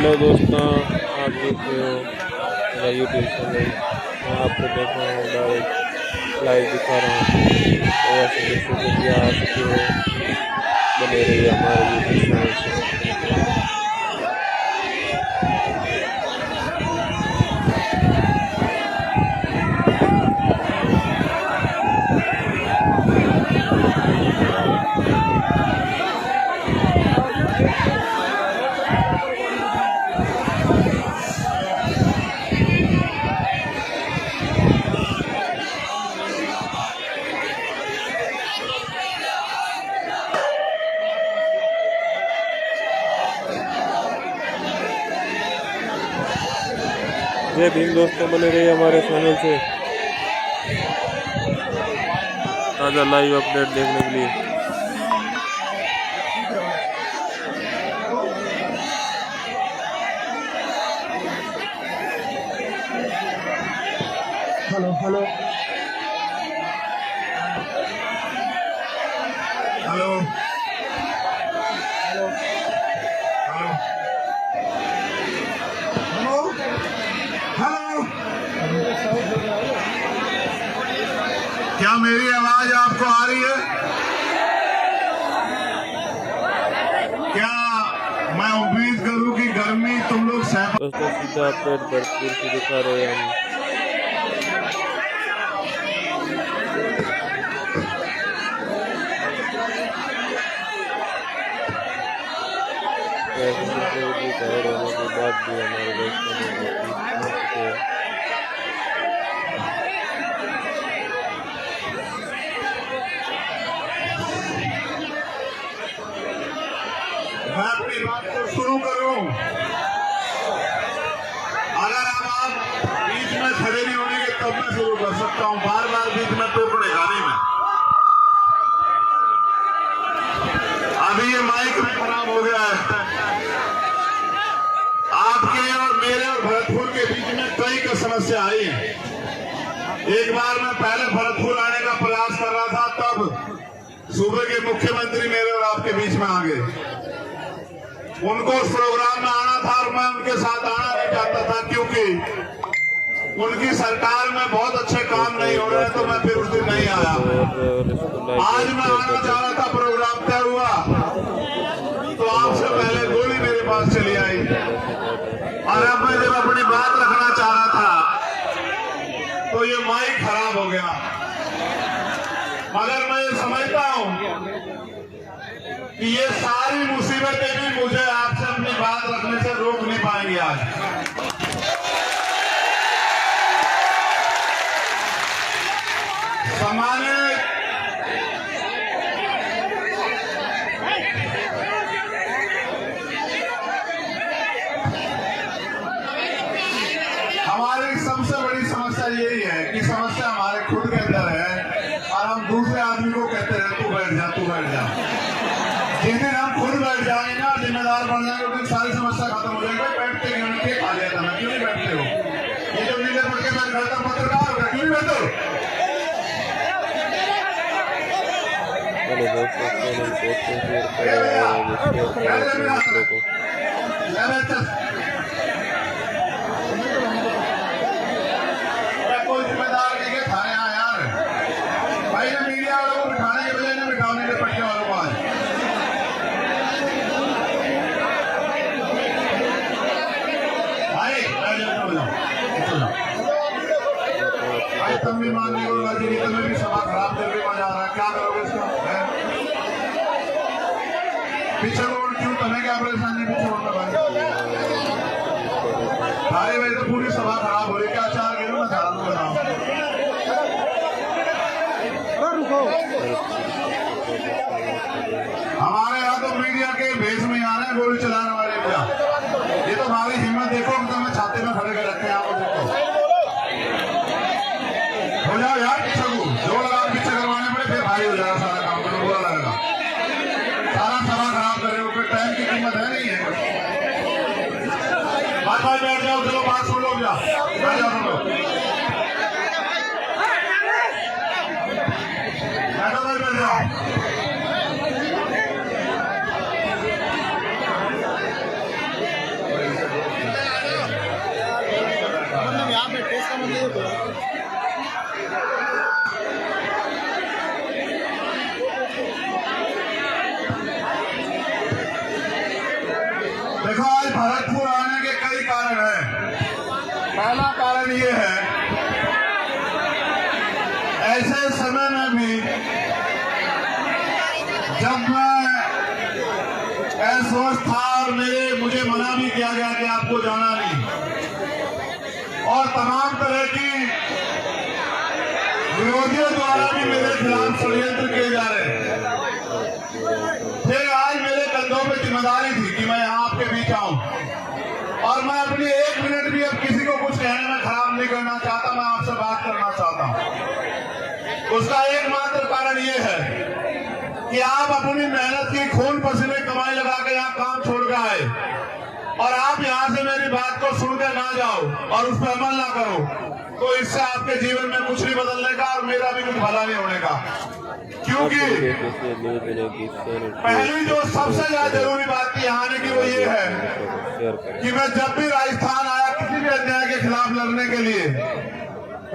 Hello दोस्तों, आप देख रहे हो मेरा यूट्यूब चैनल। मैं आपको देख रहा हूँ, डायरेक्ट लाइव दिखा रहा हूँ। तो ऐसे जैसे जल्दी आ सके हो, बने रहिए हमारे यूट्यूब चैनल से। जय भीम दोस्तों, बने रहिए हमारे चैनल से ताज़ा लाइव अपडेट देखने के लिए। Hello hello hello hello hello hello, क्या मेरी आवाज आपको आ रही है? क्या मैं उम्मीद करूं कि गर्मी तुम लोग सह। दोस्तों सीधा अपडेट भरपूर से दिखा रहे हैं हम। रिटायर होने के बाद भी हमारे दोस्तों ने मैं अपनी बात को शुरू करूं। अगर आप बीच में खड़े नहीं होंगे तब मैं शुरू कर सकता हूं। बार बार बीच में टोकने खाने में अभी ये माइक खराब हो गया है। आपके और मेरे और भरतपुर के बीच में कई समस्या आई है। एक बार मैं पहले भरतपुर आने का प्रयास कर रहा था, तब सूबे के मुख्यमंत्री मेरे और आपके बीच में आ गए। उनको उस प्रोग्राम में आना था और मैं उनके साथ आना नहीं चाहता था, क्योंकि उनकी सरकार में बहुत अच्छे काम नहीं हो रहे, तो मैं फिर उस दिन नहीं आया। आज मैं आना चाह रहा था, प्रोग्राम तय हुआ तो आपसे पहले गोली मेरे पास चली आई। और अब मैं जब अपनी बात रखना चाह रहा था तो ये माइक खराब हो गया। मगर मैं ये समझता हूं कि ये सारी मुसीबतें भी मुझे आपसे अपनी बात रखने से रोक नहीं पाएंगी। आज सामान्य हमारी सबसे बड़ी समस्या यही है कि समस्या हमारे खुद के अंदर है और हम दूसरे आदमी को कहते हैं तू बैठ जा, तू बैठ जा। जिस दिन हम खुद बैठ जाएंगे ना, जिम्मेदार बन जाएंगे, उस दिन सारी समस्या खत्म हो जाएगी। बैठते क्यों नहीं? खा लिया था मैं, क्यों नहीं बैठते हो? ये जो नीले पढ़ के मैं घर तक पत्रकार हो गया, क्यों नहीं बैठते हो? कोई जिम्मेदार नहीं है थाने आ यार भाई ने मीडिया वालों को बिठाने के बजाय ने बिठाने के पट्टे वालों को आज भाई तुम भी मानने को राजी नहीं, तुम्हें भी सभा खराब करके मजा आ रहा है। क्या करोगे इसका? पीछे रोड क्यों? तुम्हें क्या परेशानी पीछे रोड में भाई? भाई तो पूरी सभा खराब हो रही। क्या चार गिरो मैं चालू बनाऊं? हमारे यहाँ तो मीडिया के भेष में आ रहे हैं गोली चलाने वाले। क्या ये तो हमारी हिम्मत देखो, तो मैं छाते में खड़े कर रखे हैं। आपको देखो, हो जाओ यार पीछे को, जो लगा पीछे करवाने पड़े फिर भाई हो जाएगा सारा काम, करो बुरा लगेगा। सारा सभा खराब कर रहे हो, फिर टाइम की कीमत है नहीं है। भाई बैठ जाओ, चलो बात सुन लो। क्या बैठ जाओ तुम लोग, बैठो भाई, बैठ जाओ। देखो, आज भरतपुर आने के कई कारण हैं। पहला कारण ये है, ऐसे समय में भी जब मैं अस्वस्थ था और मुझे मना भी किया गया कि आपको जाना नहीं, और तमाम तरह की विरोधियों द्वारा भी मेरे खिलाफ षड्यंत्र किए जा रहे हैं, फिर आज मेरे कंधों पे जिम्मेदारी थी कि मैं यहाँ आपके बीच आऊं, और मैं अपनी 1 मिनट भी अब किसी को कुछ कहने में खराब नहीं करना चाहता। मैं आपसे बात करना चाहता हूं। उसका एकमात्र कारण ये है कि आप अपनी मेहनत की खून पसीने कमाई लगा के यहाँ काम छोड़ के आए, और आप यहाँ से मेरी बात को सुन के ना जाओ और उस पर अमल ना करो, तो इससे आपके जीवन में कुछ नहीं बदलने का और मेरा भी कुछ भला नहीं होने का। क्योंकि पहली जो सबसे ज्यादा जरूरी बात थी यहाँ आने की, वो ये है कि मैं जब भी राजस्थान आया किसी भी अन्याय के खिलाफ लड़ने के लिए,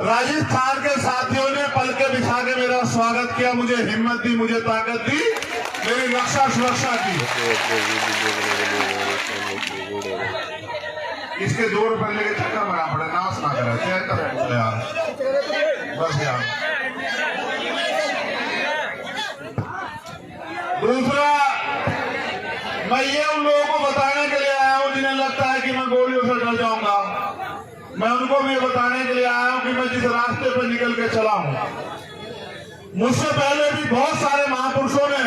राजस्थान के साथियों ने पलके बिछा के मेरा स्वागत किया, मुझे हिम्मत दी, मुझे ताकत दी, मेरी रक्षा सुरक्षा की। इसके 2 रुपए लेके चक्कर बना पड़े, नाश ना करे यार, बस यार। दूसरा, मैं ये उन लोगों को बताने के लिए आया हूं जिन्हें लगता है कि मैं गोलियों से डर जाऊंगा। मैं उनको भी बताने के लिए आया हूं कि मैं जिस रास्ते पर निकल के चला हूं, मुझसे पहले भी बहुत सारे महापुरुषों ने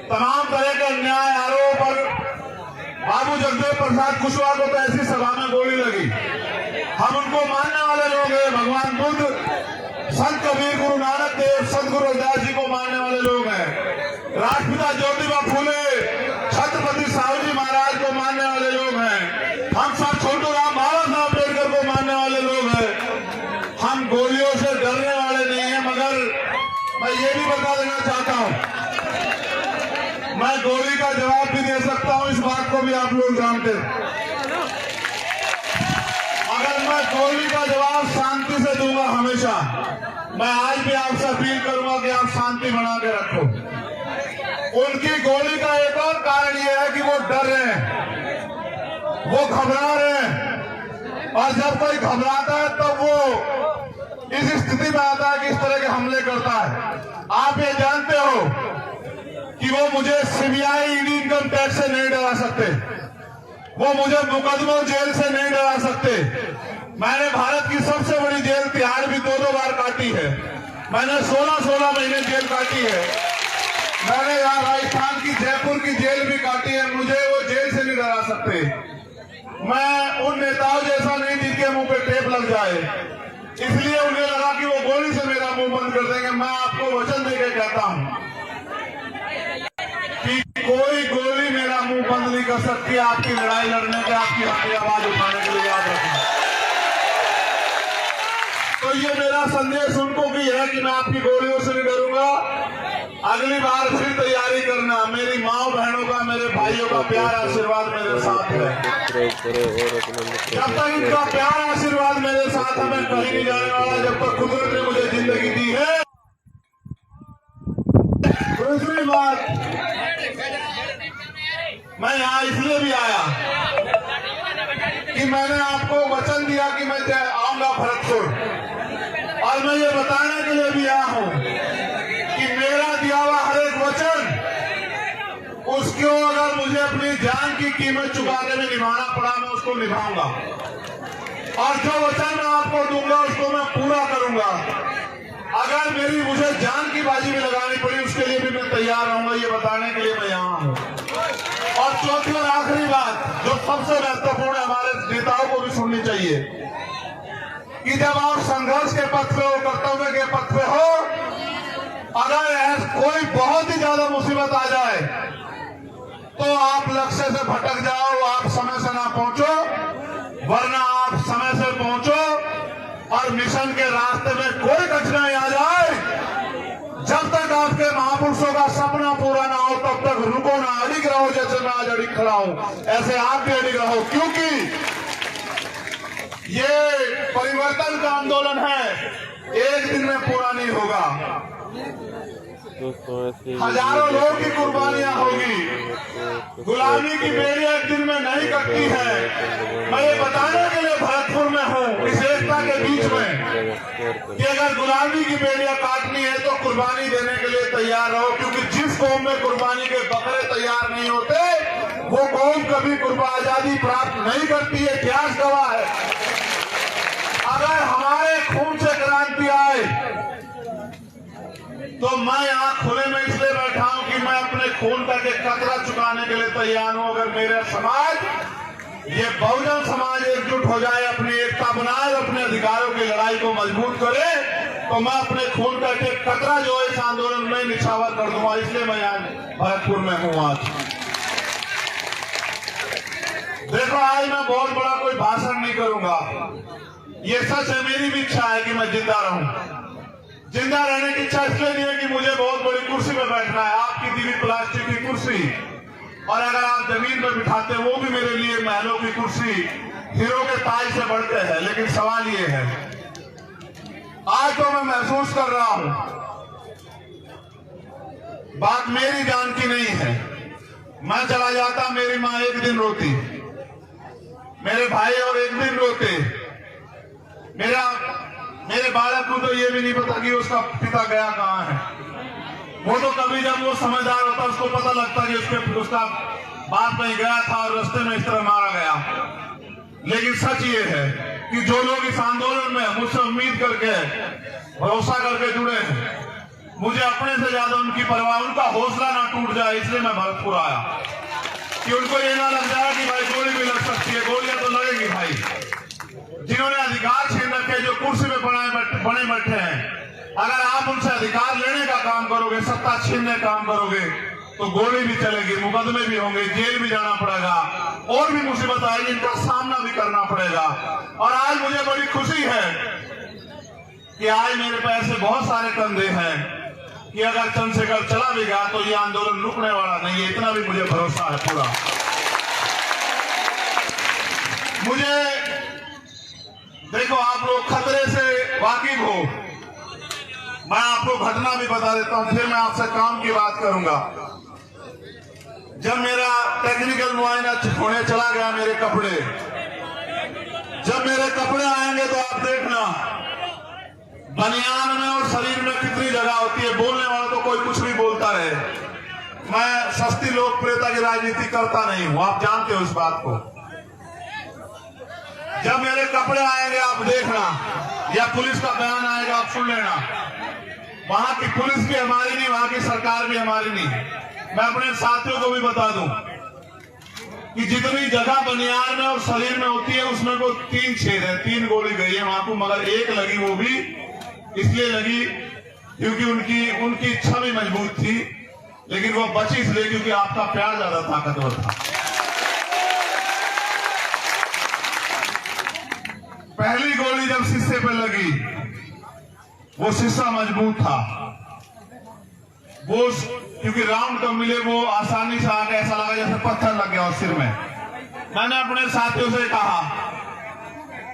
तमाम तरह के अन्याय आरोप पर बाबू जगदेव प्रसाद कुशवाहा को तो ऐसी सभा में गोली लगी। हम उनको मानने वाले लोग हैं। भगवान बुद्ध, संत कबीर, गुरु नानक देव, संत गुरु रविदास जी को मानने वाले लोग हैं। राष्ट्रपिता ज्योतिबा फूले, छत्रपति साहू जी महाराज को मानने वाले लोग हैं। हम सब छोटू राम बाबा साहब अम्बेडकर को मानने वाले लोग हैं। हम गोलियों से डरने वाले नहीं हैं, मगर मैं ये भी बता देना चाहता हूं, मैं गोली का जवाब भी दे सकता हूं, इस बात को भी आप लोग जानते हैं। अगर मैं गोली का जवाब शांति से दूंगा हमेशा, मैं आज भी आपसे अपील करूंगा कि आप शांति बना के रखो। उनकी गोली का एक और कारण यह है कि वो डर रहे हैं, वो घबरा रहे हैं, और जब कोई घबराता है तब वो इस स्थिति में आता है कि इस तरह के हमले करता है। आप ये जानते हो कि वो मुझे सीबीआई, ईडी, इनकम टैक्स से नहीं डरा सकते, वो मुझे मुकदमों जेल से नहीं डरा सकते। मैंने भारत की सबसे बड़ी जेल तिहाड़ भी 2-2 बार काटी है। मैंने 16-16 महीने जेल काटी है। मैंने यहाँ राजस्थान की जयपुर की जेल भी काटी है। मुझे वो जेल से नहीं डरा सकते। मैं उन नेताओं जैसा नहीं जिनके मुंह पे टेप लग जाए, इसलिए उन्हें लगा कि वो गोली से मेरा मुंह बंद कर देंगे। मैं आपको वचन देकर कहता हूँ कि कोई गोली मेरा मुंह बंद नहीं कर सकती आपकी लड़ाई लड़ने के, आपकी हमारी आवाज उठाने के लिए। याद रखना। तो ये मेरा संदेश उनको भी है कि मैं आपकी गोलियों से नहीं डरूंगा। अगली बार फिर तैयारी करना। मेरी माँ बहनों का, मेरे भाइयों का प्यार आशीर्वाद मेरे साथ है। जब तक इनका प्यार आशीर्वाद मेरे साथ है, मैं कहीं नहीं जाने वाला। जब तक कुदरत ने मुझे जिंदगी दी है। दूसरी बात, मैं यहाँ इसलिए भी आया कि मैंने आपको वचन दिया कि मैं आऊंगा भरतपुर, और मैं ये बताने के लिए भी आया हूँ कि मेरा दिया हुआ हर एक वचन, उसको अगर मुझे अपनी जान की कीमत चुका के भी निभाना पड़ा, मैं उसको निभाऊंगा। और जो वचन मैं आपको दूंगा उसको मैं पूरा करूंगा। अगर मुझे जान की बाजी में लगानी पड़ी, उसके लिए भी मैं तैयार रहूंगा। ये बताने के लिए मैं यहाँ हूँ। और चौथी और आखिरी बात, जो सबसे महत्वपूर्ण है, हमारे नेताओं को भी सुननी चाहिए कि जब आप संघर्ष के पथ पे हो, कर्तव्य के पथ पे हो, अगर कोई बहुत ही ज्यादा मुसीबत आ जाए तो आप लक्ष्य से भटक जाओ, आप समय से ना पहुंचो, वरना आप समय से पहुंचो और मिशन के रास्ते में कोई कठिनाई आ जाए, जब तक आपके महापुरुषों का सपना पूरा ना हो तब तक रुको ना, अड़िग रहो। जैसे मैं आज अड़िग खड़ा हूं, ऐसे आप भी अड़िग रहो, क्योंकि ये परिवर्तन का आंदोलन है, एक दिन में पूरा नहीं होगा। दोस्तों ऐसे हजारों लोग की कुर्बानियां होगी। गुलामी की बेड़ी एक दिन में नहीं कटती है। मैं ये बताने के लिए भरतपुर में हूँ, इस एकता के बीच में, कि अगर गुलामी की बेड़ियां काटनी है तो कुर्बानी देने के लिए तैयार रहो, क्योंकि जिस कौम में कुर्बानी के बकरे तैयार नहीं होते वो कौम कभी आजादी प्राप्त नहीं करती है। इतिहास गवाह है। अगर हमारे खून से क्रांति आए तो मैं यहाँ खुले में इसलिए बैठा हूं कि मैं अपने खून का के कतरा चुकाने के लिए तैयार हूं। अगर मेरा समाज, ये बहुजन समाज एकजुट हो जाए, अपनी एकता बनाए, अपने अधिकारों की लड़ाई को मजबूत करे, तो मैं अपने खून का के कतरा जो है इस आंदोलन में निछावर कर दूंगा। इसलिए मैं यहाँ भरतपुर में हूँ आज। देखो, आज मैं बहुत बड़ा कोई भाषण नहीं करूंगा। ये सच है, मेरी भी इच्छा है कि मैं जिंदा रहूं। जिंदा रहने की इच्छा इसलिए नहीं है कि मुझे बहुत बड़ी कुर्सी में बैठना है, आपकी दी हुई प्लास्टिक की कुर्सी, और अगर आप जमीन पर बिठाते वो भी मेरे लिए महलों की कुर्सी, हीरो के ताज से बढ़ के है। लेकिन सवाल ये है, आज तो मैं महसूस कर रहा हूं बात मेरी जान की नहीं है। मैं चला जाता, मेरी माँ एक दिन रोती, मेरे भाई और एक दिन रोते, मेरे बालक को तो ये भी नहीं पता कि उसका पिता गया कहाँ है। वो तो कभी जब वो समझदार होता उसको पता लगता कि उसका बाप कहीं गया था और रास्ते में इस तरह मारा गया। लेकिन सच ये है कि जो लोग इस आंदोलन में मुझसे उम्मीद करके, भरोसा करके जुड़े हैं, मुझे अपने से ज्यादा उनकी परवाह, उनका हौसला ना टूट जाए, इसलिए मैं भरतपुर आया कि उनको ये ना लग जाए कि भाई गोली भी लग सकती है। गोलियां तो लगेगी भाई। जिन्होंने अधिकार छीन रखे, जो कुर्सी में बने बैठे हैं, अगर आप उनसे अधिकार लेने का काम करोगे, सत्ता छीनने का काम करोगे, तो गोली भी चलेगी, मुकदमे भी होंगे, जेल भी जाना पड़ेगा, और भी मुसीबत आएगी, इनका सामना भी करना पड़ेगा। और आज मुझे बड़ी खुशी है कि आज मेरे पे ऐसे बहुत सारे कंधे हैं कि अगर चंद्रशेखर चला भी गया तो ये आंदोलन रुकने वाला नहीं है। इतना भी मुझे भरोसा है पूरा। मुझे देखो, आप लोग खतरे से वाकिफ हो, मैं आपको घटना भी बता देता हूं, फिर मैं आपसे काम की बात करूंगा। जब मेरा टेक्निकल मुआयना होने चला गया, मेरे कपड़े, जब मेरे कपड़े आएंगे तो आप देखना बनियान में और शरीर में कितनी जगह होती है। बोलने वाला तो कोई कुछ भी बोलता रहे, मैं सस्ती लोकप्रियता की राजनीति करता नहीं हूं, आप जानते हो इस बात को। जब मेरे कपड़े आएंगे आप देखना, या पुलिस का बयान आएगा आप सुन लेना, वहां की पुलिस भी हमारी नहीं, वहां की सरकार भी हमारी नहीं। मैं अपने साथियों को भी बता दूं कि जितनी जगह बनियान में और शरीर में होती है उसमें को 3 छेद है, 3 गोली गई है वहां को, मगर एक लगी, वो भी इसलिए लगी क्योंकि उनकी इच्छा भी मजबूत थी, लेकिन वो बची इसलिए क्योंकि आपका प्यार ज्यादा ताकतवर था। पहली गोली जब शीशे पे लगी, वो शीशा मजबूत था, वो क्योंकि राउंड कम मिले, वो आसानी से आके ऐसा लगा जैसे पत्थर लग गया सिर में। मैंने अपने साथियों से कहा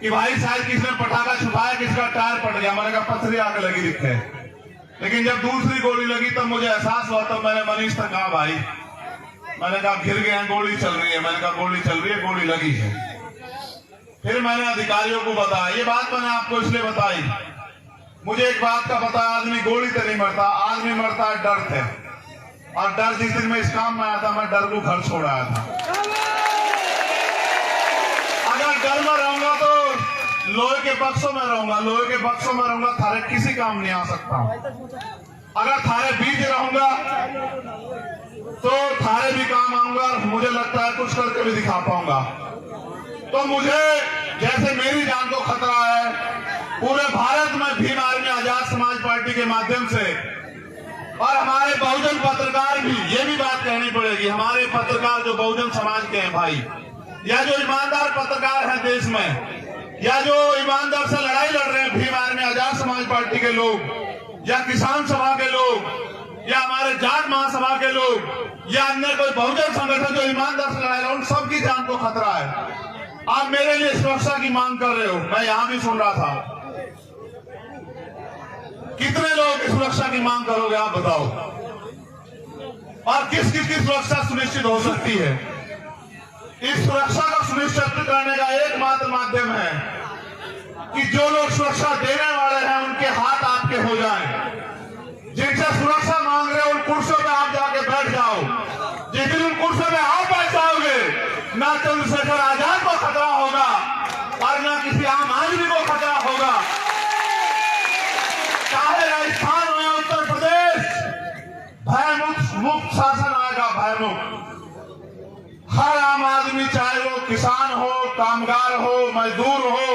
कि भाई शायद किसी ने पटाखा छुपाया, किसका टायर पड़ गया। मैंने कहा पत्थर आके लगी दिखे। लेकिन जब दूसरी गोली लगी तब मुझे एहसास हुआ, तब मैंने मनीष से कहा भाई, मैंने कहा घिर गए हैं, गोली चल रही है। मैंने कहा गोली चल रही है, गोली लगी है। फिर मैंने अधिकारियों को बताया। ये बात मैंने आपको इसलिए बताई, मुझे एक बात का पता, आदमी गोली से नहीं मरता, आदमी मरता है डर से। और डर, जिस दिन मैं इस काम में आया था, मैं डर को घर छोड़ आया था। अगर डर में रहूंगा तो लोहे के बक्सों में रहूंगा, लोहे के बक्सों में रहूंगा, थारे किसी काम नहीं आ सकता। अगर थारे बीच रहूंगा तो थारे भी काम आऊंगा, मुझे लगता है कुछ करके भी दिखा पाऊंगा। तो मुझे, जैसे मेरी जान को खतरा है, पूरे भारत में भीम आर्मी आजाद समाज पार्टी के माध्यम से, और हमारे बहुजन पत्रकार भी, ये भी बात कहनी पड़ेगी, हमारे पत्रकार जो बहुजन समाज के हैं भाई, या जो ईमानदार पत्रकार हैं देश में, या जो ईमानदार से लड़ाई लड़ रहे हैं, भीम आर्मी आजाद समाज पार्टी के लोग, या किसान सभा के लोग, या हमारे जाट महासभा के लोग, या अन्य कोई बहुजन संगठन जो ईमानदार से लड़ाई लड़ रहे हैं, उन सबकी जान को खतरा है। आप मेरे लिए सुरक्षा की मांग कर रहे हो, मैं यहां भी सुन रहा था। कितने लोग सुरक्षा की मांग करोगे आप बताओ? और किस किस की सुरक्षा सुनिश्चित हो सकती है। इस सुरक्षा को सुनिश्चित करने का एकमात्र माध्यम है कि जो लोग सुरक्षा देने वाले हैं उनके हाथ आपके हो जाएं। जिनसे सुरक्षा मांग रहे हो उन कुर्सियों पे आप जाके बैठ जाओ। जिस दिन उन कुर्सियों पे आप बैठ जाओगे, ना चंद्रशेखर आजाद को खतरा होगा और ना किसी आम आदमी को खतरा होगा। चाहे राजस्थान हो या उत्तर प्रदेश, भयमुक्त शासन आएगा, भयमुक्त। हर आम आदमी, चाहे वो किसान हो, कामगार हो, मजदूर हो,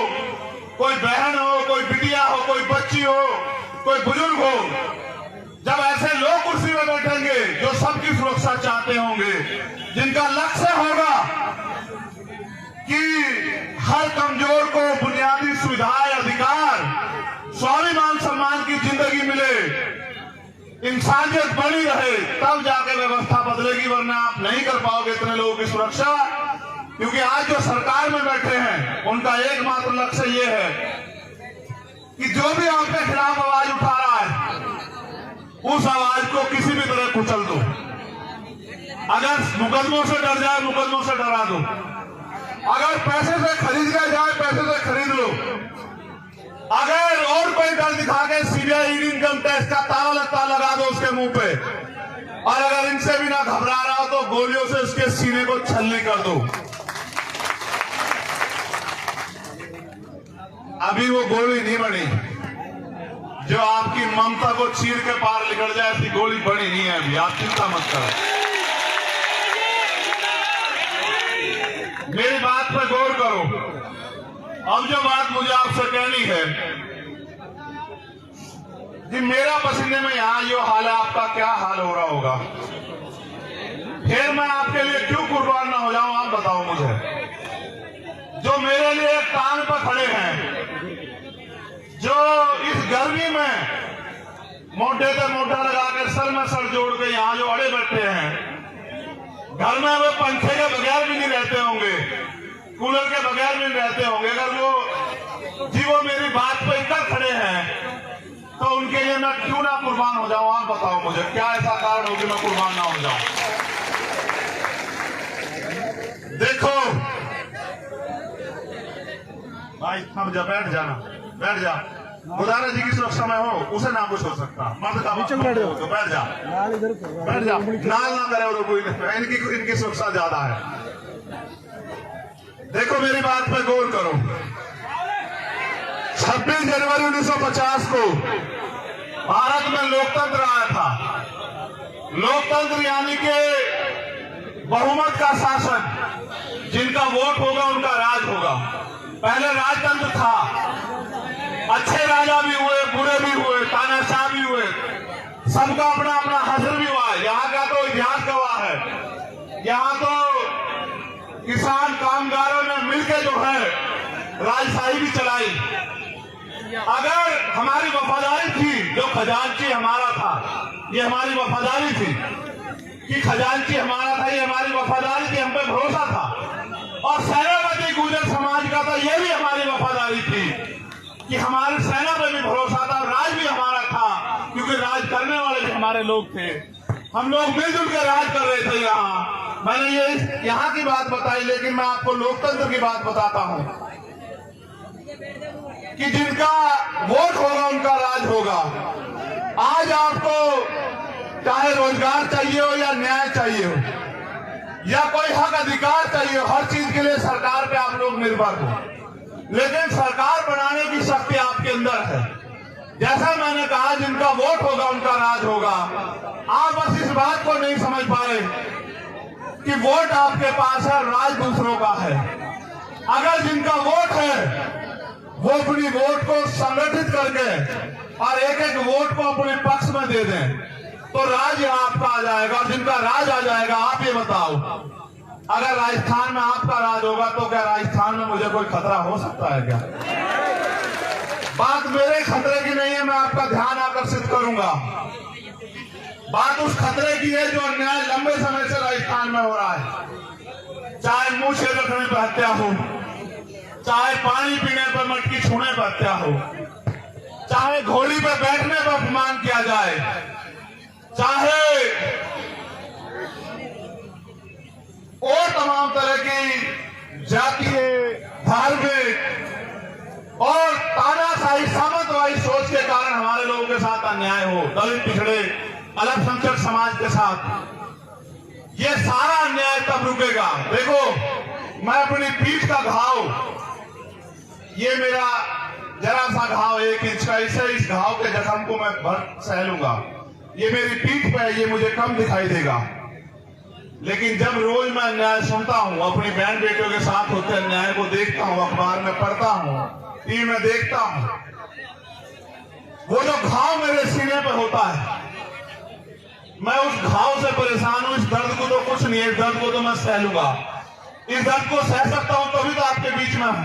कोई बहन हो, कोई बिटिया हो, कोई बच्ची हो, कोई बुजुर्ग हो, जब ऐसे लोग कुर्सी में बैठेंगे जो सबकी सुरक्षा चाहते होंगे, जिनका लक्ष्य होगा कि हर कमजोर को बुनियादी सुविधाएं, अधिकार, स्वाभिमान सम्मान की जिंदगी मिले, इंसानियत बनी रहे, तब जाके व्यवस्था बदलेगी। वरना आप नहीं कर पाओगे इतने लोगों की सुरक्षा। क्योंकि आज जो सरकार में बैठे हैं उनका एकमात्र लक्ष्य ये है कि जो भी आपके खिलाफ आवाज उठा रहा है उस आवाज को किसी भी तरह कुचल दो। अगर मुकदमों से डर जाए, मुकदमों से डरा दो। अगर पैसे से खरीद के जाए, पैसे से खरीद लो। अगर और कोई डर दिखा के सीबीआई, इनकम टैक्स का ताला लगता लगा दो उसके मुंह पे। और अगर इनसे भी ना घबरा रहा हो तो गोलियों से उसके सीने को छलनी कर दो। अभी वो गोली नहीं बनी जो आपकी ममता को चीर के पार निकल जाए, ऐसी गोली बनी नहीं है अभी। आप चिंता मत करो, मेरी बात पर गौर करो। अब जो बात मुझे आपसे कहनी है कि मेरा पसीने में यहां जो हाल है, आपका क्या हाल हो रहा होगा। फिर मैं आपके लिए क्यों कुर्बान ना हो जाऊं, आप बताओ मुझे। जो मेरे लिए टांग पर खड़े हैं, जो इस गर्मी में मोटे से मोटा लगा के सर में सर जोड़ के यहाँ जो अड़े बैठे हैं, घर में वे पंखे के बगैर भी नहीं रहते होंगे, कूलर के बगैर भी नहीं रहते होंगे। अगर वो मेरी बात पे इकट्ठे खड़े हैं तो उनके लिए मैं क्यों ना कुर्बान हो जाऊं, आप बताओ मुझे। क्या ऐसा कारण हो कि मैं कुर्बान ना हो जाऊं। देखो भाई, थम जा, बैठ जाना, बैठ जा। खुदारा जी की सुरक्षा में हो, उसे ना कुछ हो सकता। मर्द का तो बैठ जा, बैठ जा। नाल ना करे और कोई नहीं, इनकी सुरक्षा ज्यादा है। देखो मेरी बात पे गौर करो। 26 जनवरी 1950 को भारत में लोकतंत्र आया था। लोकतंत्र यानी कि बहुमत का शासन, जिनका वोट होगा उनका राज होगा। पहले राजतंत्र था, अच्छे राजा भी हुए, बुरे भी हुए, तानाशाह भी हुए, सबका अपना अपना हश्र भी हुआ। यहाँ का तो इतिहास गवाह है। यहाँ तो किसान कामगारों ने मिलकर जो है राजशाही भी चलाई। अगर हमारी वफादारी थी, जो खजांची हमारा था, ये हमारी वफादारी थी कि खजांची हमारा था, ये हमारी वफादारी थी, हम पे भरोसा था। और सेनापति गुर्जर समाज का तो ये भी हमारी वफादारी थी कि हमारे सेना पे भी भरोसा था, राज भी हमारा था, क्योंकि राज करने वाले भी हमारे लोग थे। हम लोग मिलजुल के राज कर रहे थे। यहाँ मैंने ये यहाँ की बात बताई, लेकिन मैं आपको लोकतंत्र की बात बताता हूँ कि जिनका वोट होगा उनका राज होगा। आज आपको चाहे रोजगार चाहिए हो या न्याय चाहिए हो या कोई हक अधिकार चाहिए हो, हर चीज के लिए सरकार पे आप लोग निर्भर हो। लेकिन सरकार बनाने की शक्ति आपके अंदर है। जैसा मैंने कहा, जिनका वोट होगा उनका राज होगा। आप बस इस बात को नहीं समझ पाए कि वोट आपके पास है, राज दूसरों का है। अगर जिनका वोट है वो अपनी वोट को संगठित करके और एक एक वोट को अपने पक्ष में दे दें तो राज यहाँ आपका आ जाएगा। और जिनका राज आ जाएगा, आप ये बताओ, अगर राजस्थान में आपका राज होगा तो क्या राजस्थान में मुझे कोई खतरा हो सकता है क्या? बात मेरे खतरे की नहीं है, मैं आपका ध्यान आकर्षित करूंगा। बात उस खतरे की है जो अन्याय लंबे समय से राजस्थान में हो रहा है। चाहे मुंह से रखने पर हत्या हो, चाहे पानी पीने पर, मटकी छूने पर हत्या हो, चाहे घोड़ी पर बैठने पर अपमान किया जाए, चाहे और तमाम तरह की जातीय, धार्मिक और तानाशाही सामंतवादी सोच के कारण हमारे लोगों के साथ अन्याय हो, दलित, पिछड़े, अल्पसंख्यक समाज के साथ, ये सारा अन्याय तब रुकेगा। देखो, मैं अपनी पीठ का घाव, ये मेरा जरा सा घाव 1 इंच का, इस घाव के जख्म को मैं भर सह लूंगा। ये मेरी पीठ पे है, ये मुझे कम दिखाई देगा, लेकिन जब रोज मैं अन्याय सुनता हूँ, अपनी बहन बेटियों के साथ होते अन्याय को देखता हूँ, अखबार में पढ़ता हूँ, टीवी में देखता हूँ, वो जो घाव मेरे सीने पे होता है, मैं उस घाव से परेशान हूं। इस दर्द को तो कुछ नहीं है, इस दर्द को तो मैं सह लूंगा, इस दर्द को सह सकता हूं, तभी तो आपके बीच में हूं।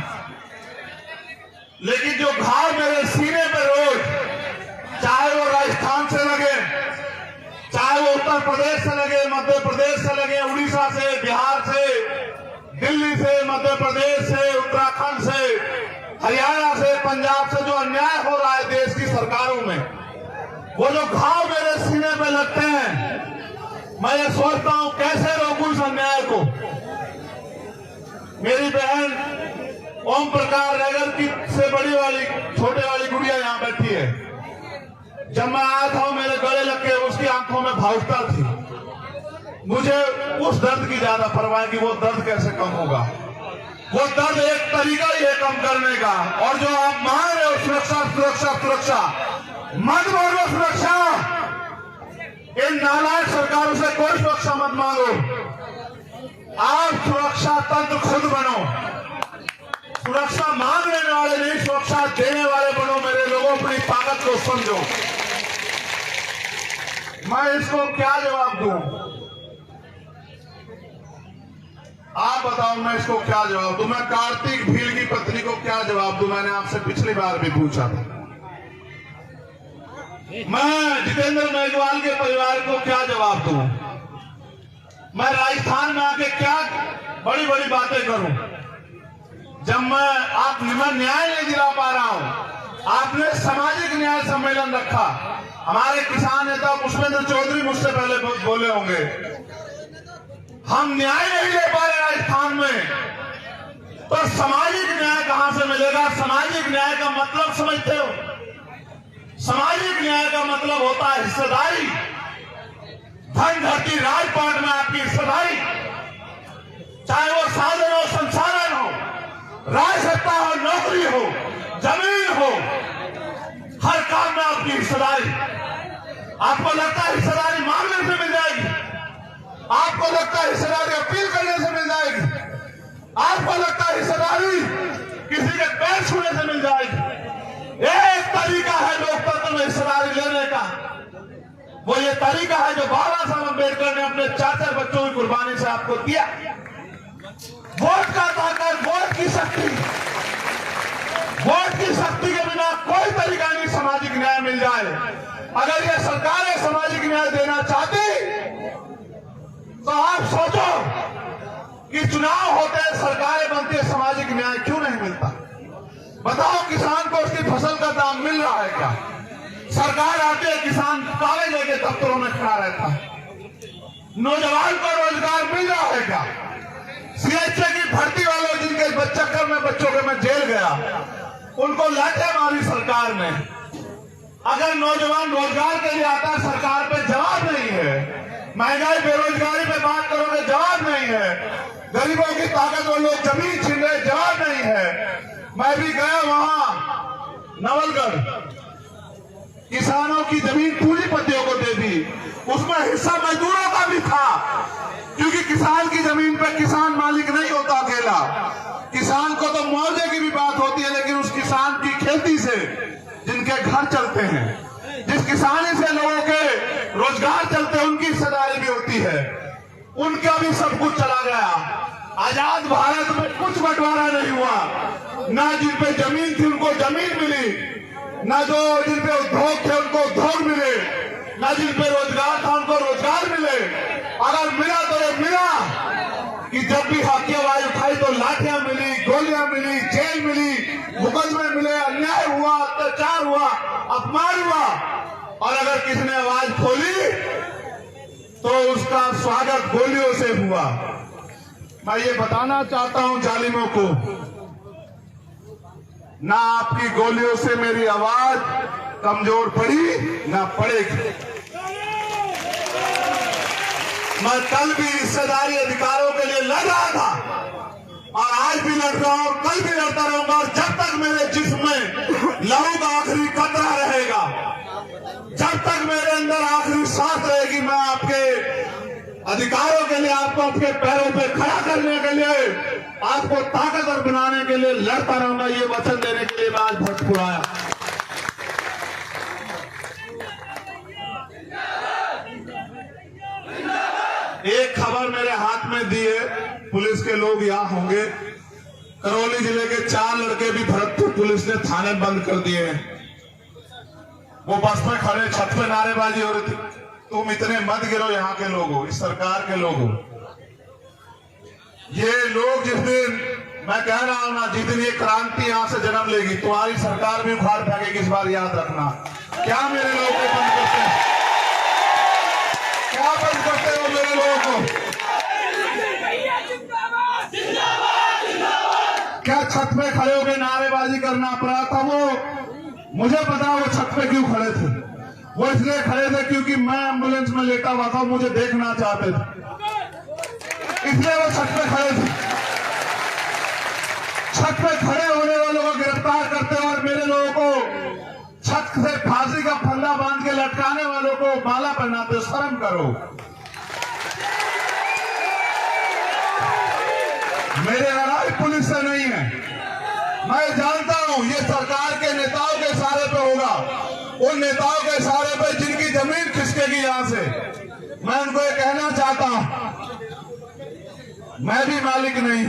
लेकिन जो घाव मेरे सीने पे रोज, चाहे वो राजस्थान से लगे, चाहे वो उत्तर प्रदेश से लगे, मध्य प्रदेश से लगे, उड़ीसा से, बिहार से, दिल्ली से, मध्य प्रदेश से, उत्तराखंड से, हरियाणा से, पंजाब से, जो अन्याय हो रहा है देश की सरकारों में, वो जो घाव मेरे सीने पे लगते हैं, मैं ये सोचता हूं कैसे रोकूं इस अन्याय को। मेरी बहन ओम प्रकाश नगर की से बड़ी वाली, छोटे वाली गुड़िया यहाँ बैठी है। जब मैं आया था, मेरे गले लग के उसकी आंखों में भावुकता थी। मुझे उस दर्द की ज्यादा परवाह कि वो दर्द कैसे कम होगा। वो दर्द एक तरीका ही है कम करने का, और जो आप मान रहे हो सुरक्षा सुरक्षा सुरक्षा, मत बोलो सुरक्षा। इन नालायक सरकारों से कोई सुरक्षा मत मांगो, आप सुरक्षा तंत्र खुद बनो। सुरक्षा मांगने वाले नहीं, सुरक्षा देने वाले बनो। मेरे लोगों, अपनी ताकत को समझो। मैं इसको क्या जवाब दूं? आप बताओ, मैं इसको क्या जवाब दूं? मैं कार्तिक भील की पत्नी को क्या जवाब दूं? मैंने आपसे पिछली बार भी पूछा था। मैं जितेंद्र मेघवाल के परिवार को क्या जवाब दूं? मैं राजस्थान में आके क्या बड़ी बड़ी बातें करूं, जब मैं न्याय नहीं दिला पा रहा हूं। आपने सामाजिक न्याय सम्मेलन रखा, हमारे किसान नेता पुष्पेंद्र चौधरी मुझसे पहले बोले होंगे, हम न्याय नहीं ले पा रहे राजस्थान में, तो सामाजिक न्याय कहां से मिलेगा? सामाजिक न्याय का मतलब समझते हो? सामाजिक न्याय का मतलब होता है हिस्सेदारी, धन धरती राजपाट में आपकी हिस्सेदारी, चाहे वो साधन हो, संसाधन हो, राज सत्ता हो, नौकरी हो, जमीन हो, हर काम में आपकी हिस्सेदारी। आपको लगता है हिस्सेदारी मांगने से मिल जाएगी? आपको लगता है हिस्सेदारी अपील करने से मिल जाएगी? आपको लगता है हिस्सेदारी किसी के पैर छूने से मिल जाएगी? एक तरीका है लोकतंत्र में हिस्सेदारी लेने का, वो ये तरीका है जो बाबा साहब अम्बेडकर ने अपने 4 बच्चों की कुर्बानी से आपको दिया। वोट का ताकत, वोट की शक्ति, वोट की शक्ति के बिना कोई तरीका नहीं सामाजिक न्याय मिल जाए। अगर ये सरकारें सामाजिक न्याय देना चाहती तो आप सोचो कि चुनाव होते हैं, सरकारें बनती है, सामाजिक न्याय क्यों नहीं मिलता? बताओ, किसान को उसकी फसल का दाम मिल रहा है क्या? सरकार आती है, किसान कागज लेके दफ्तरों में खड़ा रहता है। नौजवान को रोजगार मिल रहा है क्या? सीएचए की भर्ती वालों जिनके चक्कर में बच्चों के मैं जेल गया, उनको लाठियां मारी सरकार ने। अगर नौजवान रोजगार के लिए आता है, सरकार पे जवाब नहीं है। महंगाई बेरोजगारी पे बात करोगे, जवाब नहीं है। गरीबों की ताकतवर लोग जमीन छीन रहे, जवाब नहीं है। मैं भी गया वहां नवलगढ़, किसानों की जमीन पूंजीपतियों को दे दी, उसमें हिस्सा मजदूरों का भी था, क्योंकि किसान की जमीन पे किसान मालिक नहीं होता अकेला। किसान को तो मुआवजे की भी बात होती है, लेकिन उस किसान की खेती से जिनके घर चलते हैं, जिस किसानी से लोगों के रोजगार चलते हैं, उनकी हिस्सेदारी भी होती है। उनका भी सब कुछ चला गया। आजाद भारत में कुछ बंटवारा नहीं हुआ। ना जिन पे जमीन थी उनको जमीन मिली, ना जो जिन पे उद्योग थे उनको उद्योग मिले, ना जिन पे रोजगार था उनको रोजगार मिले। अगर मिला तो ये मिला कि जब भी हक की आवाज उठाई तो लाठियां मिली, गोलियां मिली, जेल मिली, मुकदमे मिले, अन्याय हुआ, अत्याचार हुआ, अपमान हुआ। और अगर किसी ने आवाज खोली तो उसका स्वागत गोलियों से हुआ। मैं ये बताना चाहता हूं जालिमों को, ना आपकी गोलियों से मेरी आवाज कमजोर पड़ी ना पड़ेगी। मैं कल भी हिस्सेदारी अधिकारों के लिए लड़ रहा था और आज भी लड़ रहा हूं, कल भी लड़ता रहूंगा। और जब तक मेरे जिस्म में लहू का आखिरी कतरा रहेगा, जब तक मेरे अंदर आखिरी सांस रहेगी, मैं आपके अधिकारों के लिए, आपको अपने पैरों पे खड़ा करने के लिए, आपको ताकतवर बनाने के लिए लड़ता रहूंगा। ये वचन देने के लिए मैं आज भरतपुर आया। एक खबर मेरे हाथ में दी है, पुलिस के लोग यहाँ होंगे। करौली जिले के 4 लड़के भी भरतपुर पुलिस ने थाने बंद कर दिए हैं। वो बस में खड़े छत पे नारेबाजी हो रही थी, तुम इतने मत गिरो, यहाँ के लोग हो, इस सरकार के लोग हो। ये लोग जिस दिन, मैं कह रहा हूं ना, जिस दिन ये क्रांति यहाँ से जन्म लेगी, तुम्हारी सरकार भी उखाड़ फेंकेगी। इस बार याद रखना। क्या मेरे लोग को बंद करते हैं? क्या बंद करते हो मेरे लोगों को? क्या छत पे खड़े होकर नारेबाजी करना अपराध था? वो मुझे पता, वो छत पे क्यों खड़े थे। वो इसलिए खड़े थे क्योंकि मैं एम्बुलेंस में लेटा हुआ था, मुझे देखना चाहते थे, इसलिए वो छत पे खड़े थे। छत पे खड़े होने वालों को गिरफ्तार करते हो और मेरे लोगों को छत से फांसी का फंदा बांध के लटकाने वालों को माला पहनाते हो। शर्म करो। मेरे लड़ाई पुलिस से नहीं है। मैं जानता हूं ये सरकार के नेताओं के सहारे पे होगा, उन नेताओं के सहारे पे जिनकी जमीन खिसकेगी यहां से। मैं उनको ये कहना चाहता हूं, मैं भी मालिक नहीं,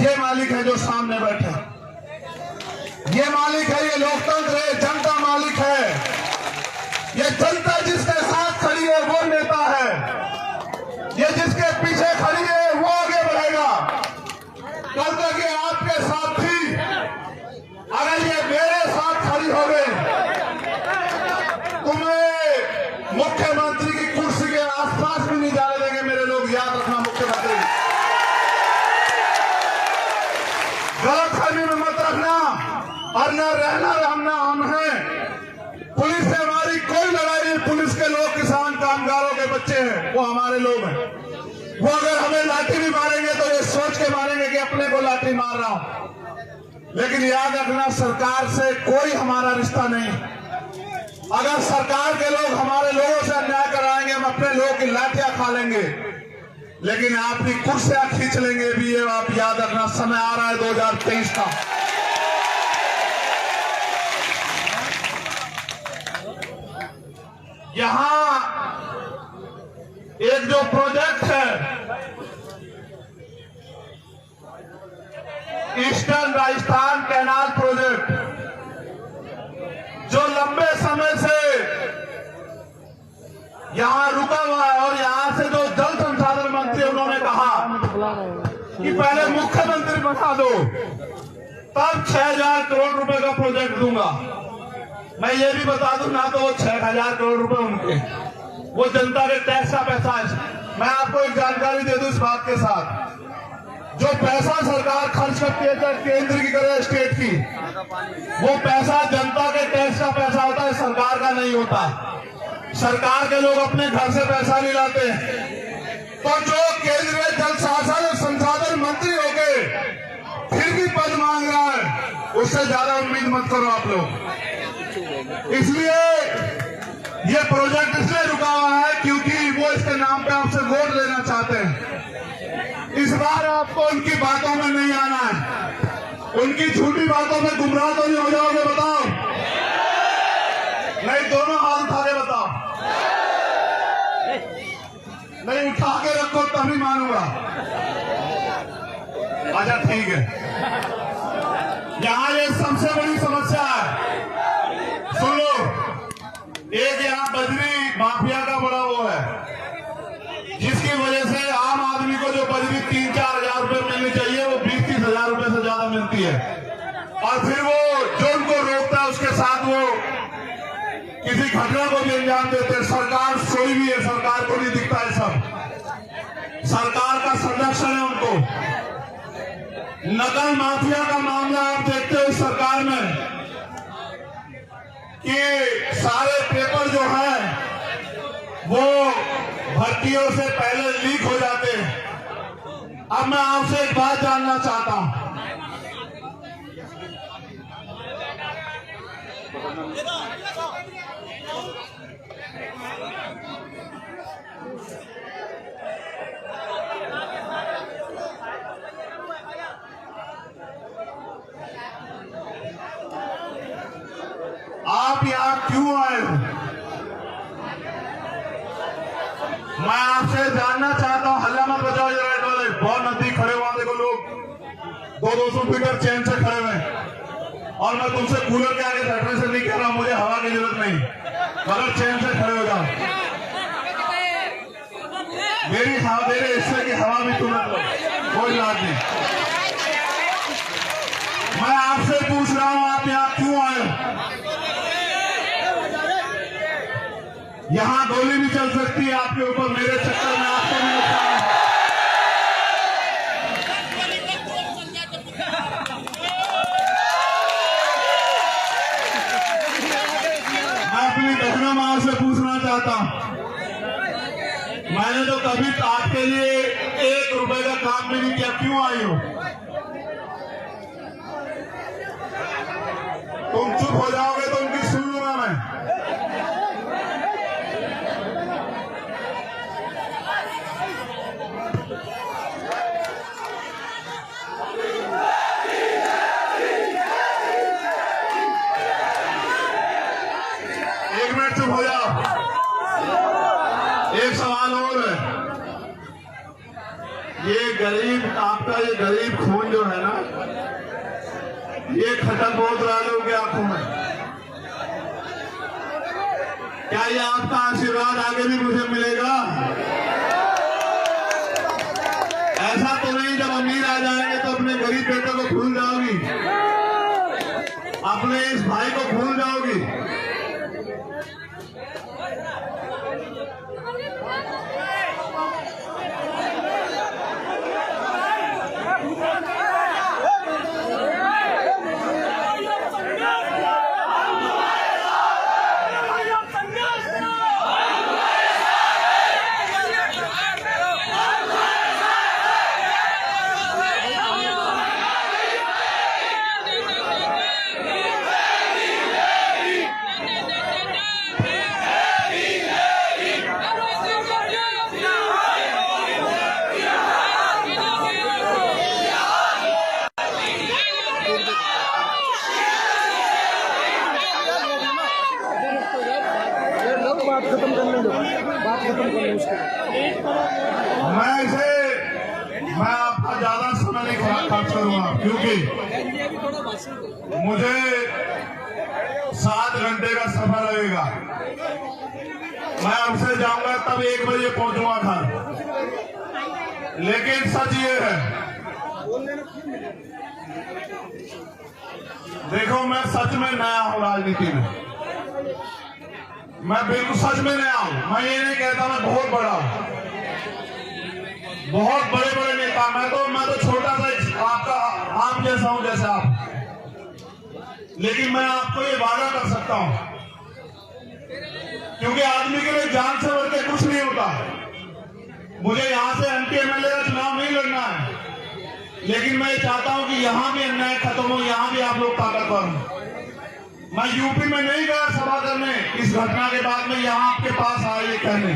ये मालिक है जो सामने बैठे। ये मालिक है, ये लोकतंत्र है, जनता मालिक है। ये जनता जिसके साथ खड़ी है वो नेता है, ये जिसके पीछे खड़ी है वो आगे बढ़ेगा। कल तक ये आपके साथ थी, अगर ये मेरे साथ खड़ी हो गई, तुम्हें मुख्यमंत्री की कुर्सी के आसपास भी नहीं जाने देंगे मेरे लोग। याद रखना, मुख्यमंत्री गलतफहमी में मत रखना। और न रहना रहना हम हैं। पुलिस से हमारी कोई लड़ाई नहीं। पुलिस के लोग किसान कामगारों के बच्चे हैं, वो हमारे लोग हैं। वो अगर हमें लाठी भी मारेंगे तो ये सोच के मारेंगे कि अपने को लाठी मार रहा हूं। लेकिन याद रखना, सरकार से कोई हमारा रिश्ता नहीं। अगर सरकार के लोग हमारे लोगों से अन्याय कराएंगे, हम अपने लोगों की लाठियां खा लेंगे, लेकिन आपकी कुर्सियां खींच लेंगे भी। ये आप याद रखना। समय आ रहा है 2023 का। यहां एक जो प्रोजेक्ट है, ईस्टर्न राजस्थान कैनाल प्रोजेक्ट, जो लंबे समय से यहां रुका हुआ है, और यहां से जो जल संसाधन मंत्री उन्होंने कहा कि पहले मुख्यमंत्री बना दो, तब 6000 करोड़ रुपए का प्रोजेक्ट दूंगा। मैं ये भी बता दूं ना, तो वो 6000 करोड़ रुपए उनके, वो जनता के टैक्स का पैसा है। मैं आपको एक जानकारी दे दूं इस बात के साथ, जो पैसा सरकार खर्च करती है, चाहे केंद्र की करे स्टेट की, वो पैसा जनता के टैक्स का पैसा होता है, सरकार का नहीं होता। सरकार के लोग अपने घर से पैसा नहीं लाते। तो जो केंद्रीय जल संसाधन मंत्री होके फिर भी पद मांग रहा है, उससे ज्यादा उम्मीद मत करो आप लोग। इसलिए ये प्रोजेक्ट इसलिए रुका हुआ है क्योंकि वो इसके नाम पे आपसे वोट लेना चाहते हैं। इस बार आपको उनकी बातों में नहीं आना है। उनकी झूठी बातों में गुमराह तो नहीं हो जाओगे? बताओ। नहीं, दोनों हाथ उठा के बताओ। नहीं, उठा के रखो तभी मानूंगा। अच्छा ठीक है। यहाँ ये सबसे बड़ी समस्या है, सुन लो। एक यहाँ बजरी माफिया का बड़ा वो है, जिसकी वजह से आम आदमी को जो बजरी 3-4 हजार रुपए मिलनी चाहिए, वो 20-30 हजार रुपए से ज्यादा मिलती है। और फिर वो जो उनको रोकता है, उसके साथ वो किसी घटना को भी अंजाम देते हैं। सरकार सोई भी है, सरकार को नहीं दिखता है। सब सरकार का संरक्षण है उनको। नकल माफिया का मामला आप देखते हो सरकार में कि सारे पेपर जो है वो भर्तियों से पहले लीक हो जाते हैं। अब मैं आपसे एक बात जानना चाहता हूं, आप यहां क्यों आए हो? मैं आपसे जानना चाहता हूं। हल्ला मत बजाओ, ये राइट वाले बहुत नजदीक खड़े हुआ, देखो लोग 200 मीटर चैन से खड़े हुए। और मैं तुमसे कूलर के आगे बैठने से नहीं कह रहा, मुझे हवा की जरूरत नहीं, मगर चैन से खड़े हो जाओ। मेरे हिस्से की हवा भी तुम लो, कोई बात नहीं। मैं आपसे पूछ रहा हूं, आप यहां क्यों आए हो? यहां गोली भी चल सकती है आपके ऊपर, मेरे चक्कर में आपको भी नुकसान है। मैं अपनी दक्षिणा माँ से पूछना चाहता हूं, मैंने तो कभी आपके लिए 1 रुपए का काम भी नहीं किया, क्यों आई हो? तुम चुप हो जाओगे तो उनकी सुन लूंगा मैं। एक मिनट चुप हो जाओ। एक सवाल और है, ये गरीब, आपका ये गरीब खून जो है ना, ये खटक बहुत रहा लोगों की आंखों में। क्या ये आपका आशीर्वाद आगे भी मुझे मिलेगा? ऐसा तो नहीं जब अमीर आ जाएंगे तो अपने गरीब बेटे को भूल जाओगी, अपने इस भाई को भूल जाओगी। बात खत्म करने दो, बात खत्म कर लो उसको। मैं आपका ज्यादा समय नहीं खर्च करूंगा, क्योंकि मुझे 7 घंटे का सफर लगेगा। मैं आपसे जाऊंगा तब 1 बजे पहुंचूंगा घर। लेकिन सच ये है, देखो मैं सच में नया हूं राजनीति में, मैं बिल्कुल सच में नया हूं। मैं ये नहीं कहता मैं बहुत बड़ा हूं, बहुत बड़े बड़े नेता। मैं तो छोटा सा आपका आप जैसा हूं, जैसे आप। लेकिन मैं आपको ये वादा कर सकता हूं, क्योंकि आदमी के लिए जान से बढ़ के कुछ नहीं होता। मुझे यहां से एमपी एमएलए का चुनाव नहीं लड़ना है, लेकिन मैं चाहता हूं कि यहां भी अन्याय खत्म हो, यहां भी आप लोग ताकतवर हो। मैं यूपी में नहीं गया सभा करने, इस घटना के बाद में यहां आपके पास आया ये कहने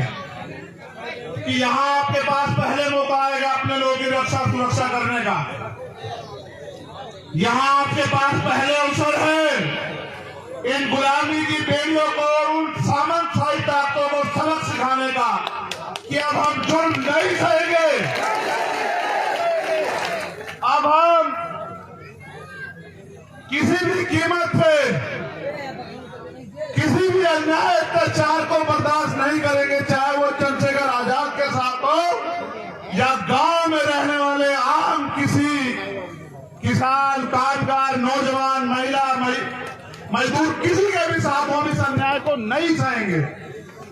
कि यहां आपके पास पहले मौका आएगा अपने लोगों की रक्षा सुरक्षा करने का। यहां आपके पास पहले अवसर है इन गुलामी की बेड़ियों को और उन सामंतशाही ताकतों को सबक सिखाने का कि अब हम जुर्म नहीं सहेंगे, अब हम किसी भी कीमत पे किसी भी अन्याय अत्याचार को बर्दाश्त नहीं करेंगे, चाहे वो चंद्रशेखर आजाद के साथ हो या गांव में रहने वाले आम किसी किसान, कामगार, नौजवान, महिला, मजदूर किसी के भी साथ हो, इस अन्याय को नहीं सहेंगे।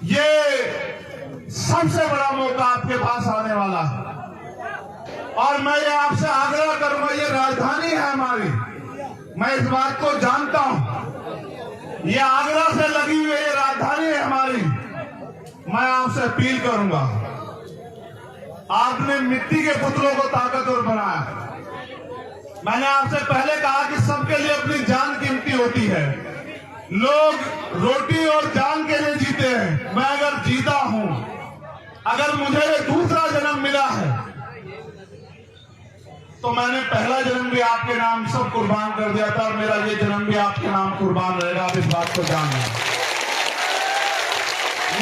ये सबसे बड़ा मौका आपके पास आने वाला है। और मैं ये आपसे आग्रह करूंगा, ये राजधानी है हमारी, मैं इस बात को जानता हूं, ये आगरा से लगी हुई ये राजधानी है हमारी। मैं आपसे अपील करूंगा, आपने मिट्टी के पुतलों को ताकतवर बनाया। मैंने आपसे पहले कहा कि सबके लिए अपनी जान कीमती होती है। लोग रोटी और जान के लिए जीते हैं। मैं अगर जीता हूं, अगर मुझे ये दूसरा जन्म मिला है, तो मैंने पहला जन्म भी आपके नाम सब कुर्बान कर दिया था और मेरा ये जन्म भी आपके नाम कुर्बान रहेगा। आप इस बात को जान लें।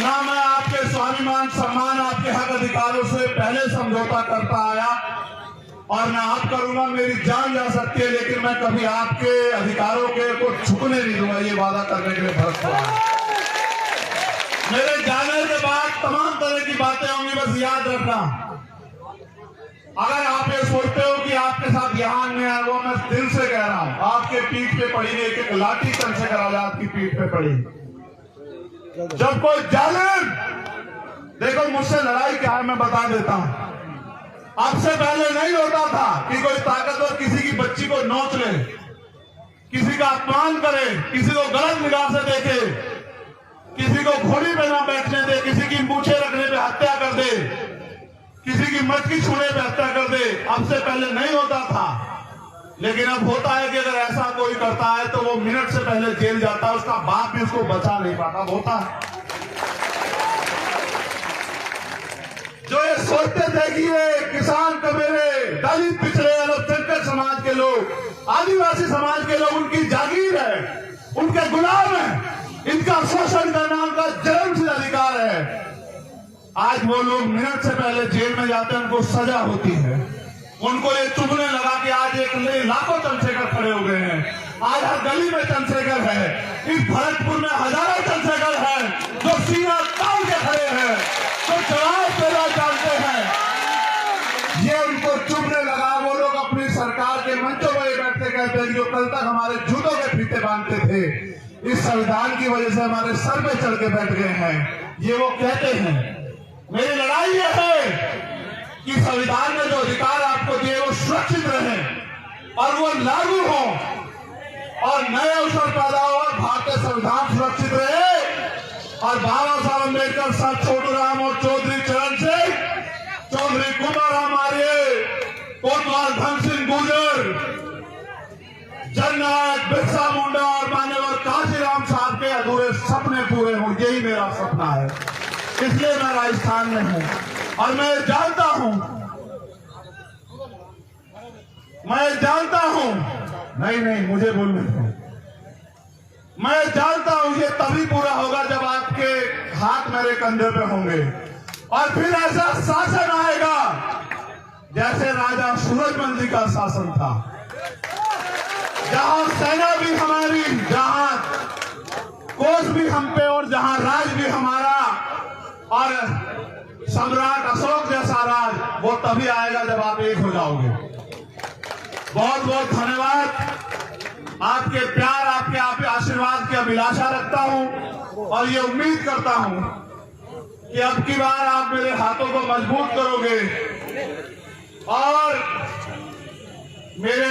ना मैं आपके स्वाभिमान सम्मान, आपके हक अधिकारों से पहले समझौता करता आया और मैं आप करूंगा। मेरी जान जा सकती है, लेकिन मैं कभी आपके अधिकारों के को छुपने नहीं दूंगा। ये वादा करने के लिए भरत हुआ। मेरे जाने के बाद तमाम तरह की बातें होंगी, बस याद रखना। अगर आप ये सोचते हो कि आपके साथ यहाँ अन्याय है, वो मैं दिल से कह रहा हूं, आपके पीठ पे पड़ी एक एक लाठी चंद्रशेखर आजाद की पीठ पे पड़ी। जब कोई जालिम, देखो मुझसे लड़ाई क्या है मैं बता देता हूं। आपसे पहले नहीं होता था कि कोई ताकतवर किसी की बच्ची को नोच ले, किसी का अपमान करे, किसी को गलत निगाह से देखे, किसी को घोड़ी पे ना बैठने दे, किसी की मूछें रखने पे हत्या कर दे, किसी की मटकी छूने पे हत्या कर दे। अब से पहले नहीं होता था, लेकिन अब होता है कि अगर ऐसा कोई करता है तो वो मिनट से पहले जेल जाता है, उसका बाप भी उसको बचा नहीं पाता। होता है जो ये सोचते थे कि ये किसान कबीरे, दलित, पिछड़े, अल्पसंख्यक समाज के लोग, आदिवासी समाज के लोग उनकी जागीर है, उनके गुलाम है, इनका शोषण करना उनका जन्मसिद्ध अधिकार है। आज वो लोग मिनट से पहले जेल में जाते हैं, उनको सजा होती है। उनको ये चुभने लगा कि आज एक लाखों चंद्रशेखर खड़े हो गए हैं, आज हर गली में चंद्रशेखर है, इस भरतपुर में हजारों चंद्रशेखर हैं जो सीना तान के खड़े हैं, जो जवाब देना जानते हैं। ये उनको चुभने लगा। वो लोग अपनी सरकार के मंचों में बैठते कहते हैं जो कल तक हमारे जूतों के फीते बांधते थे, इस संविधान की वजह से हमारे सर पे चढ़ के बैठ गए हैं। ये वो कहते हैं। मेरी लड़ाई यह है कि संविधान में जो अधिकार आपको दिए वो सुरक्षित रहे और वो लागू हो और नए अवसर पैदा हो और भारतीय संविधान सुरक्षित रहे और बाबा साहब अम्बेडकर, सर छोटू राम और चौधरी चरण सिंह, चौधरी कुमार आर्य, कोतवाल धन सिंह गुर्जर, जननायक बिरसा मुंडा और मान्यवर काशीराम साहब के अधूरे सपने पूरे हों। यही मेरा सपना है, इसलिए मैं राजस्थान में हूं और मैं जानता हूं नहीं मुझे बोलने दो। मैं जानता हूं ये तभी पूरा होगा जब आपके हाथ मेरे कंधे पे होंगे और फिर ऐसा शासन आएगा जैसे राजा सूरजमल जी का शासन था, जहां सेना भी हमारी, जहां कोष भी हम पे और जहां राज भी हमारा और सम्राट अशोक जैसा राज, वो तभी आएगा जब आप एक हो जाओगे। बहुत बहुत धन्यवाद। आपके प्यार, आपके आशीर्वाद की अभिलाषा रखता हूं और ये उम्मीद करता हूं कि अब की बार आप मेरे हाथों को मजबूत करोगे और मेरे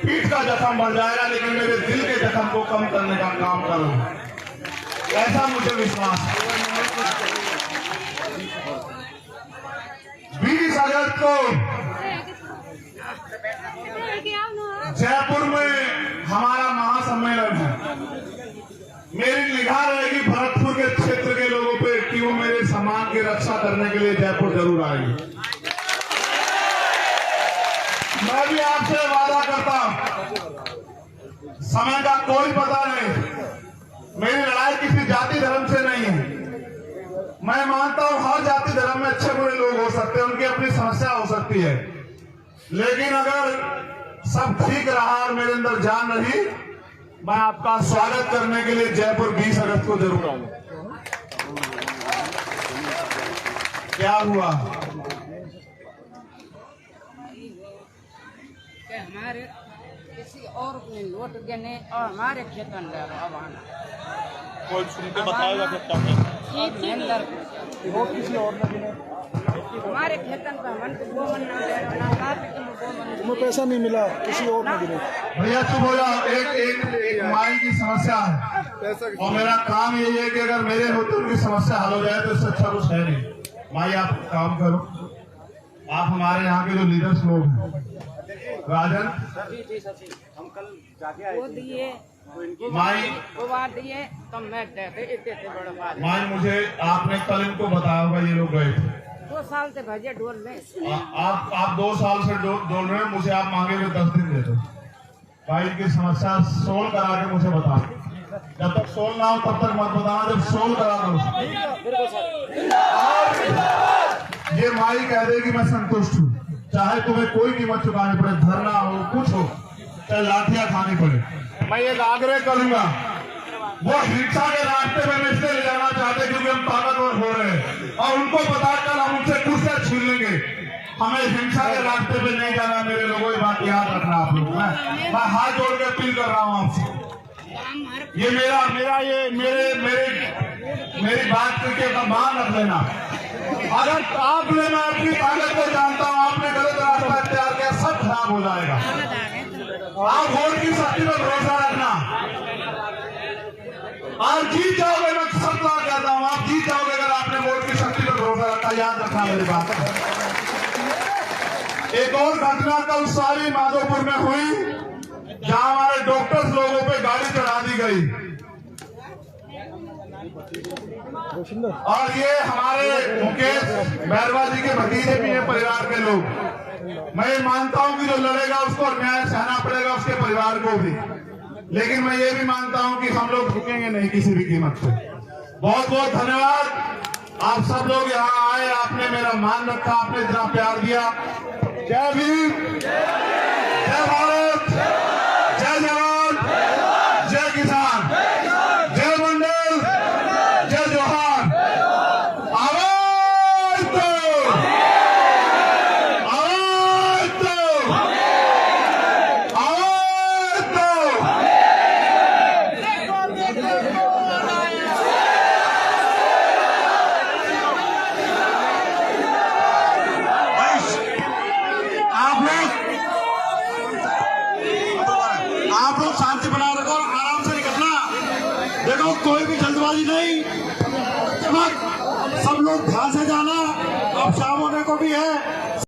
पीठ का जख्म बढ़ जाएगा, लेकिन मेरे दिल के जख्म को कम करने का काम करोगे, ऐसा मुझे विश्वास है। 20 अगस्त को जयपुर में हमारा महासम्मेलन है। मेरी निगाह रहेगी भरतपुर के क्षेत्र के लोगों पे कि वो मेरे सम्मान की रक्षा करने के लिए जयपुर जरूर आएगी। मैं भी आपसे वादा करता हूं, समय का कोई पता नहीं। मेरी लड़ाई किसी जाति धर्म से नहीं है। मैं मानता हूं हर जाति धर्म में अच्छे बुरे लोग हो सकते हैं, उनकी अपनी समस्या हो सकती है, लेकिन अगर सब ठीक रहा और मेरे अंदर जान रही, मैं आपका स्वागत करने के लिए जयपुर 20 अगस्त को जरूर आऊंगा। क्या हुआ कि हमारे किसी और ने लौट देने और हमारे खेतन अब आना कोई सुन के बताएगा फिर क्या वोट किसी और ने गिने, हमारे खेतन पर मन को वो मन ना दे ना काट के वो मन तुम्हें पैसा नहीं मिला, किसी और ने गिने। भैया चुप हो जाओ। एक माई की समस्या है और मेरा काम यही है कि अगर मेरे होते उनकी समस्या हल हो जाए तो इससे अच्छा कुछ है नहीं। माई आप काम करो, आप हमारे यहाँ के जो लीडर्स लोग हैं, राजन हम कल जाके आए वो दिए माई वो बात दिए तब मैं देते इतने बड़े बात माई मुझे आपने कल इनको बताया होगा, ये लोग गए थे 2 साल से भजे ढोल में आप 2 साल से डोल रहे हैं, मुझे आप मांगे हुए 10 दिन दे दो भाई। की समस्या सोल्व करा के मुझे बता, जब तक सोल्व ना हो तब तक मत बताना, जब सोल्व करा दो। ये माई कह दे कि मैं संतुष्ट हूँ, चाहे तुम्हें कोई कीमत चुकानी पड़े, धरना हो कुछ हो, चाहे लाठियां खानी पड़े। मैं एक आग्रह करूंगा, वो हिंसा के रास्ते में इसलिए ले जाना चाहते क्योंकि हम ताकतवर हो रहे हैं और उनको पता कल हम उनसे कुर्सियां छीन लेंगे। हमें हिंसा के रास्ते पे नहीं जाना मेरे लोगों, ये बात याद रखना आप लोग। मैं हाथ जोड़ के अपील कर रहा हूँ आपसे, ये मेरी बात करके का मान रख लेना। अगर आपने, मैं अपनी ताकत को जानता हूँ, आपने गलत रास्ता इख्तियार किया, सब खराब हो जाएगा। आप वोट की शक्ति पर भरोसा रखना, आप जीत जाओगे। मैं सब बार कहता हूँ, आप जीत जाओगे अगर आपने वोट की शक्ति पर भरोसा रखा। याद रखना मेरी बात। एक और घटना कल सारी माधोपुर में हुई, जहां हमारे डॉक्टर्स लोगों पे गाड़ी चढ़ा दी गई और ये हमारे मुकेश बैरवा जी के भतीजे भी हैं, परिवार के लोग। मैं मानता हूं कि जो लड़ेगा उसको न्याय सहना पड़ेगा, उसके परिवार को भी, लेकिन मैं ये भी मानता हूं कि हम लोग झुकेंगे नहीं किसी भी कीमत पे। बहुत बहुत धन्यवाद, आप सब लोग यहाँ आए, आपने मेरा मान रखा, आपने इतना प्यार दिया। जय भीम, जय भारत, जय जवान, जय किसान, जय मंडल, जय जोहार। आवाज दो, आवाज दो, आवाज दो। आप लोग शांति बनाए रखो, आराम से निकलना। देखो कोई भी जल्दबाजी नहीं, सब लोग ध्यान से जाना। अब शाम होने को भी है।